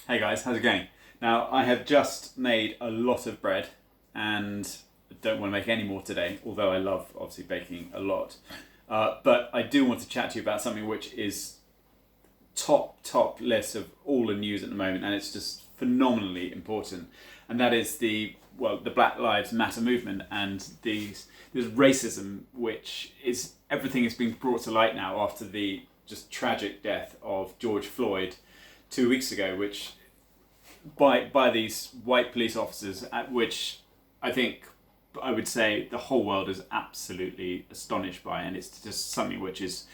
Hey guys, how's it going? Now, I have just made a lot of bread and don't want to make any more today, although I love obviously baking a lot. But I do want to chat to you about something which is top list of all the news at the moment, and it's just phenomenally important. And that is the Black Lives Matter movement and this racism, which is everything is being brought to light now after the just tragic death of George Floyd 2 weeks ago, which by these white police officers, at which I think I would say the whole world is absolutely astonished by, and it's just something which is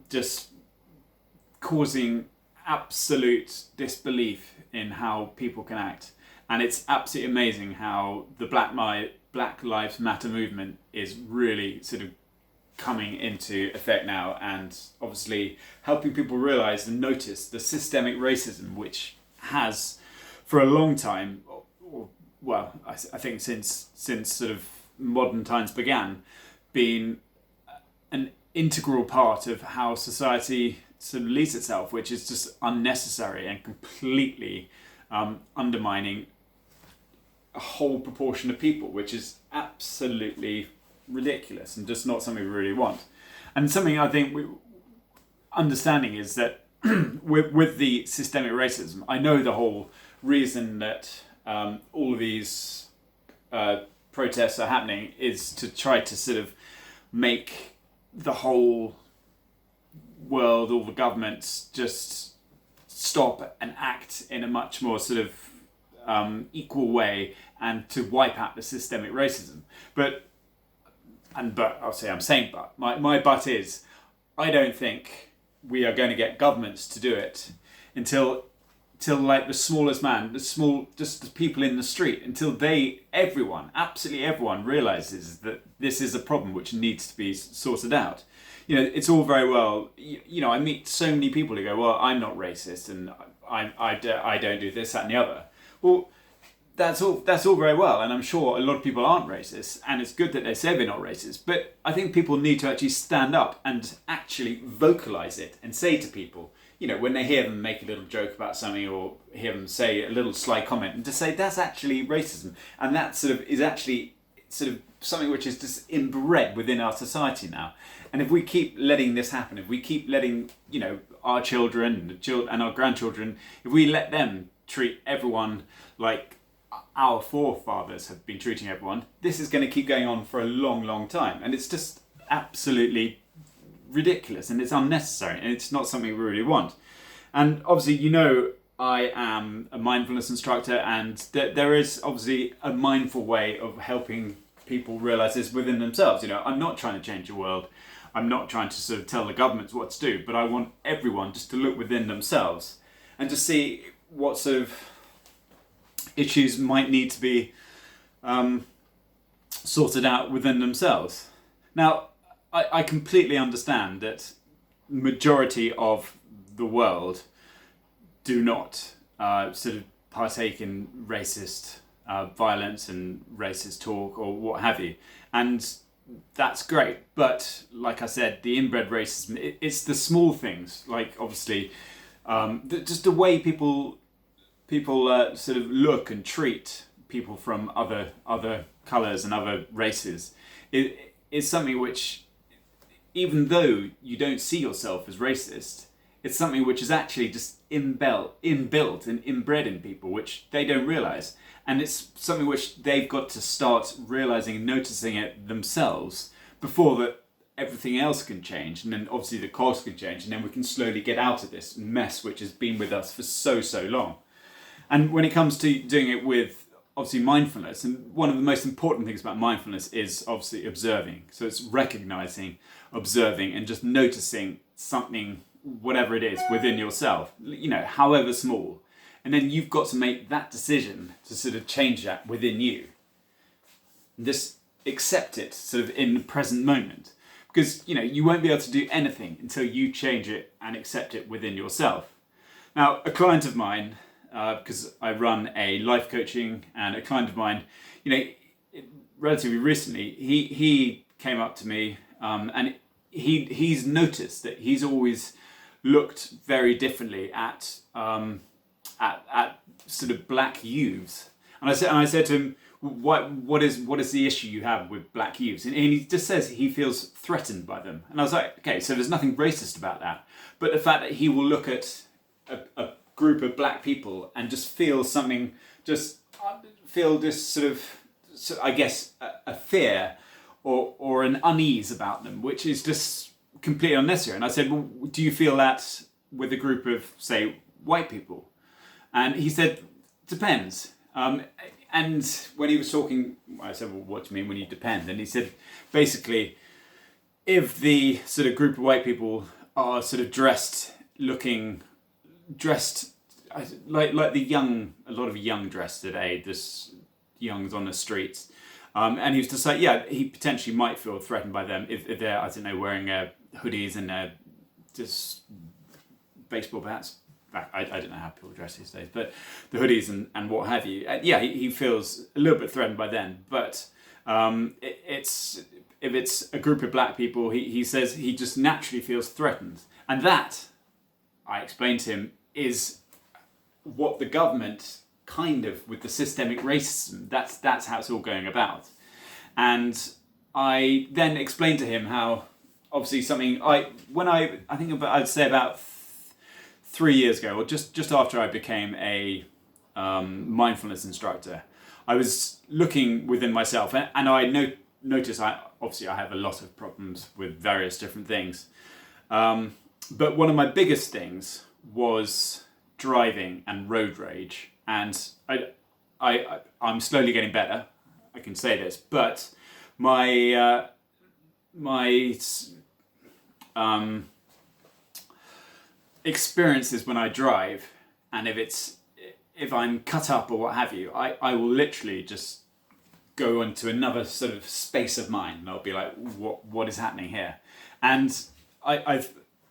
just causing absolute disbelief in how people can act. And it's absolutely amazing how the Black Lives Matter movement is really sort of coming into effect now, and obviously helping people realize and notice the systemic racism which has for a long time, or well, I think since sort of modern times began, been an integral part of how society sort of leads itself, which is just unnecessary and completely undermining a whole proportion of people, which is absolutely ridiculous and just not something we really want. And something I think understanding is that with the systemic racism, I know the whole reason that all of these protests are happening is to try to sort of make the whole world, all the governments, just stop and act in a much more sort of equal way, and to wipe out the systemic racism. But I'll say I'm saying but. My but is, I don't think we are going to get governments to do it until like the smallest man, just the people in the street, until absolutely everyone realizes that this is a problem which needs to be sorted out. It's all very well, I meet so many people who go, well, I'm not racist and I don't do this, that and the other. Well, that's all very well, and I'm sure a lot of people aren't racist, and it's good that they say they're not racist, but I think people need to actually stand up and actually vocalize it and say to people, when they hear them make a little joke about something or hear them say a little sly comment, and to say that's actually racism, and that is actually something which is just inbred within our society now. And if we keep letting this happen, if we keep letting our children and our grandchildren, if we let them treat everyone like our forefathers have been treating everyone, this is going to keep going on for a long time, and it's just absolutely ridiculous, and it's unnecessary, and it's not something we really want. And obviously, I am a mindfulness instructor, and there is obviously a mindful way of helping people realize this within themselves. I'm not trying to change the world. I'm not trying to sort of tell the governments what to do, but I want everyone just to look within themselves and to see what sort of issues might need to be sorted out within themselves. Now, I completely understand that majority of the world do not sort of partake in racist violence and racist talk or what have you, and that's great. But like I said, the inbred racism, it's the small things, like obviously just the way people sort of look and treat people from other colours and other races is something which, even though you don't see yourself as racist, it's something which is actually just inbuilt and inbred in people, which they don't realise. And it's something which they've got to start realising and noticing it themselves before that everything else can change, and then obviously the cost can change, and then we can slowly get out of this mess which has been with us for so long. And when it comes to doing it with obviously mindfulness, and one of the most important things about mindfulness is obviously observing. So it's recognizing, observing, and just noticing something, whatever it is, within yourself, however small. And then you've got to make that decision to sort of change that within you. Just accept it sort of in the present moment. Because, you won't be able to do anything until you change it and accept it within yourself. Now, a client of mine, because I run a life coaching, and a client of mine, relatively recently, he came up to me, and he's noticed that he's always looked very differently at at sort of black youths. And I said to him, what is the issue you have with black youths? And he just says he feels threatened by them. And I was like, okay, so there's nothing racist about that. But the fact that he will look at a group of black people and just feel something, just feel this sort of, I guess, a fear or an unease about them, which is just completely unnecessary. And I said, well, do you feel that with a group of, say, white people? And he said, depends. And when he was talking, I said, well, what do you mean when you depend? And he said, basically, if the sort of group of white people are sort of dressed like the young, a lot of young dress today, this youngs on the streets. And he was just like, yeah, he potentially might feel threatened by them if they're, I don't know, wearing hoodies and just baseball bats. I don't know how people dress these days, but the hoodies and what have you. Yeah, he feels a little bit threatened by them. But if it's a group of black people, he says he just naturally feels threatened. And that, I explained to him, is what the government kind of, with the systemic racism, that's how it's all going about. And I then explained to him how, obviously something, I'd say about 3 years ago, or just after I became a mindfulness instructor, I was looking within myself, and I noticed I have a lot of problems with various different things. But one of my biggest things was driving and road rage, and I'm slowly getting better. I can say this, but my experiences when I drive, and if I'm cut up or what have you, I will literally just go into another sort of space of mind, and I'll be like, what is happening here? And I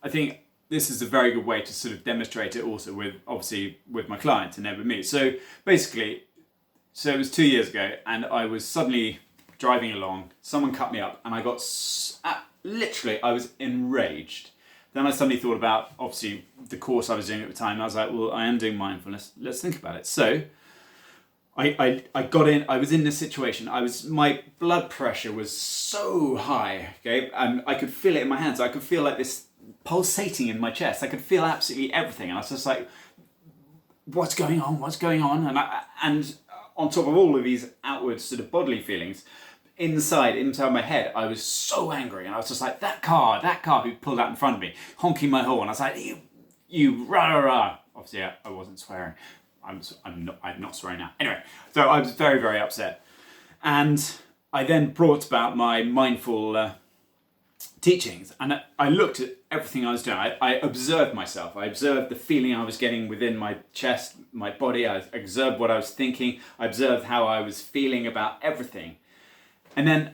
think this is a very good way to sort of demonstrate it also with my clients and then with me. So basically, it was 2 years ago, and I was suddenly driving along, someone cut me up, and I got literally, I was enraged. Then I suddenly thought about, obviously, the course I was doing at the time. And I was like, well, I am doing mindfulness. Let's think about it. So I got in, I was in this situation. My blood pressure was so high, okay? And I could feel it in my hands. I could feel like this pulsating in my chest. I could feel absolutely everything. And I was just like, what's going on? What's going on? And on top of all of these outward sort of bodily feelings, inside my head, I was so angry, and I was just like, that car who pulled out in front of me, honking my horn. I was like, you rah rah rah. Obviously, I wasn't swearing. I'm not swearing now. Anyway, so I was very, very upset, and I then brought about my mindful teachings, and I looked at everything I was doing. I observed myself. I observed the feeling I was getting within my chest, my body. I observed what I was thinking. I observed how I was feeling about everything. And then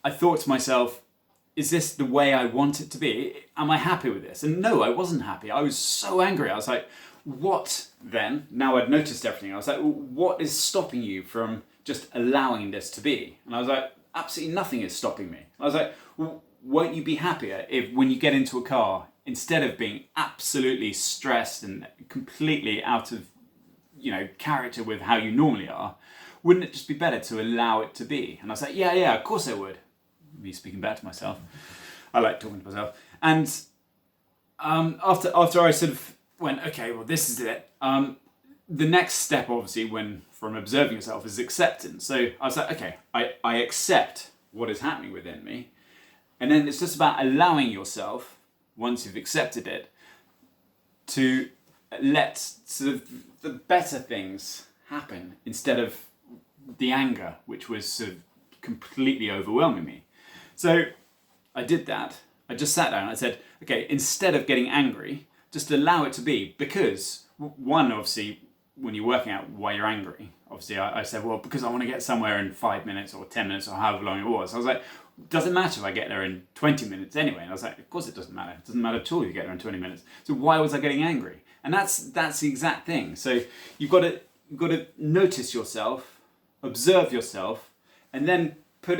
I thought to myself, is this the way I want it to be? Am I happy with this? And no, I wasn't happy. I was so angry. I was like, what then? Now I'd noticed everything. I was like, well, what is stopping you from just allowing this to be? And I was like, absolutely nothing is stopping me. I was like, well, won't you be happier if when you get into a car, instead of being absolutely stressed and completely out of, character with how you normally are, wouldn't it just be better to allow it to be? And I was like, yeah, of course I would. Me speaking back to myself. I like talking to myself. And after I sort of went, okay, well, this is it. The next step, obviously, from observing yourself, is acceptance. So I was like, okay, I accept what is happening within me. And then it's just about allowing yourself, once you've accepted it, to let sort of the better things happen instead of the anger, which was sort of completely overwhelming me. So I did that. I just sat down and I said, okay, instead of getting angry, just allow it to be. Because one, obviously, when you're working out why you're angry, obviously I said, well, because I want to get somewhere in 5 minutes or 10 minutes or however long it was. I was like, doesn't matter if I get there in 20 minutes anyway. And I was like, of course it doesn't matter. It doesn't matter at all if you get there in 20 minutes. So why was I getting angry? And that's the exact thing. So you've got to notice yourself, observe yourself, and then put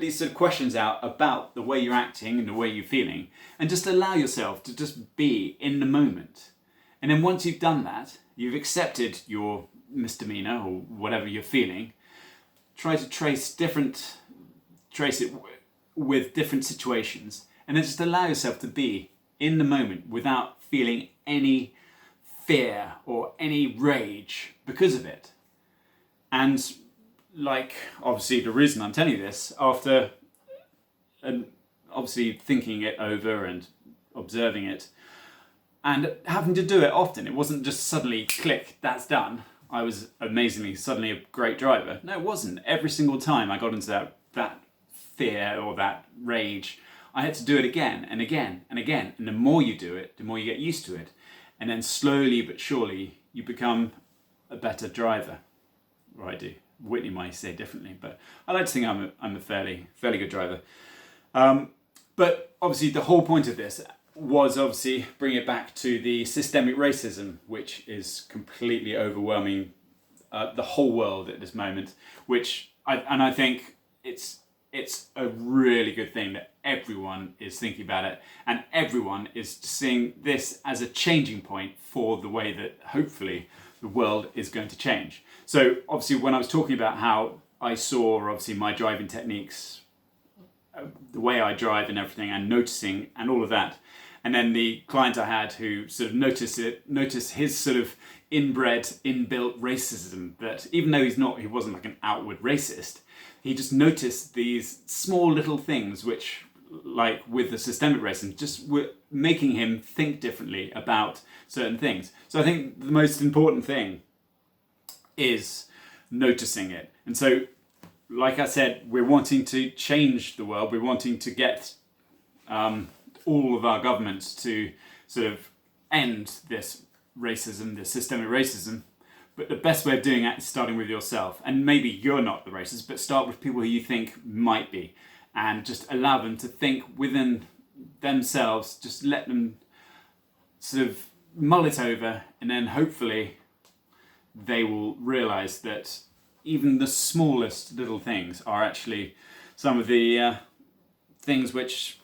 these sort of questions out about the way you're acting and the way you're feeling, and just allow yourself to just be in the moment. And then once you've done that, you've accepted your misdemeanor or whatever you're feeling, try to trace it with different situations, and then just allow yourself to be in the moment without feeling any fear or any rage because of it. And like, obviously the reason I'm telling you this, after obviously thinking it over and observing it and having to do it often, it wasn't just suddenly click, that's done. I was amazingly suddenly a great driver. No, it wasn't. Every single time I got into that fear or that rage, I had to do it again and again and again. And the more you do it, the more you get used to it. And then slowly but surely you become a better driver. Or I do. Whitney might say differently, but I like to think I'm a fairly good driver. But obviously the whole point of this was obviously bring it back to the systemic racism, which is completely overwhelming the whole world at this moment. I think it's a really good thing that everyone is thinking about it, and everyone is seeing this as a changing point for the way that hopefully the world is going to change. So obviously when I was talking about how I saw obviously my driving techniques, the way I drive and everything, and noticing and all of that, and then the client I had who sort of noticed his sort of inbuilt racism, that even though he wasn't like an outward racist, he just noticed these small little things which, like with the systemic racism, just were making him think differently about certain things. So I think the most important thing is noticing it. And so, like I said, we're wanting to change the world. We're wanting to get all of our governments to sort of end this racism, this systemic racism. But the best way of doing that is starting with yourself. And maybe you're not the racist, but start with people who you think might be. And just allow them to think within themselves. Just let them sort of mull it over. And then hopefully they will realise that even the smallest little things are actually some of the things which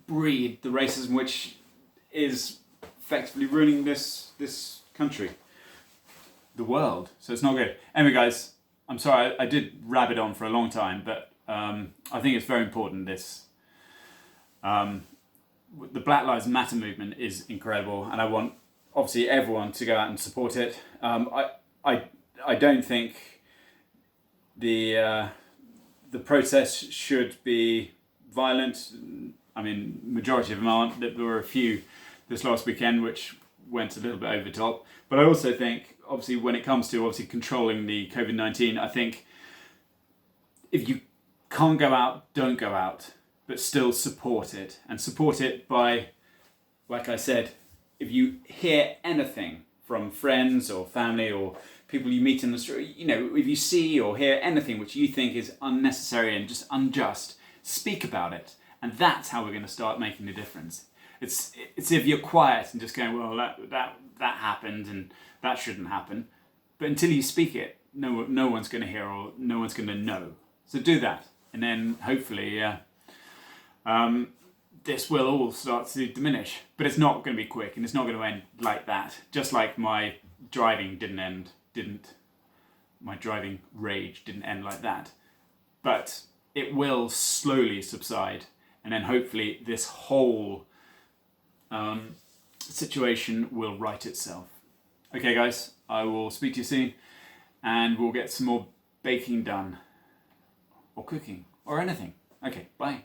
breed the racism which is effectively ruining this country, the world. So it's not good. Anyway, guys, I'm sorry I did rabbit on for a long time, but I think it's very important. The Black Lives Matter movement is incredible, and I want obviously everyone to go out and support it. I don't think the protests should be violent. I mean, majority of them aren't. There were a few this last weekend which went a little bit over the top. But I also think, obviously, when it comes to obviously controlling the COVID-19, I think if you can't go out, don't go out, but still support it. And support it by, like I said, if you hear anything from friends or family or people you meet in the street, if you see or hear anything which you think is unnecessary and just unjust, speak about it. And that's how we're going to start making a difference. It's if you're quiet and just going, well, that happened and that shouldn't happen. But until you speak it, no one's going to hear or no one's going to know. So do that. And then hopefully this will all start to diminish. But it's not going to be quick and it's not going to end like that. Just like my driving my driving rage didn't end like that. But it will slowly subside. And then hopefully this whole situation will right itself. Okay, guys, I will speak to you soon, and we'll get some more baking done, or cooking, or anything. Okay, bye.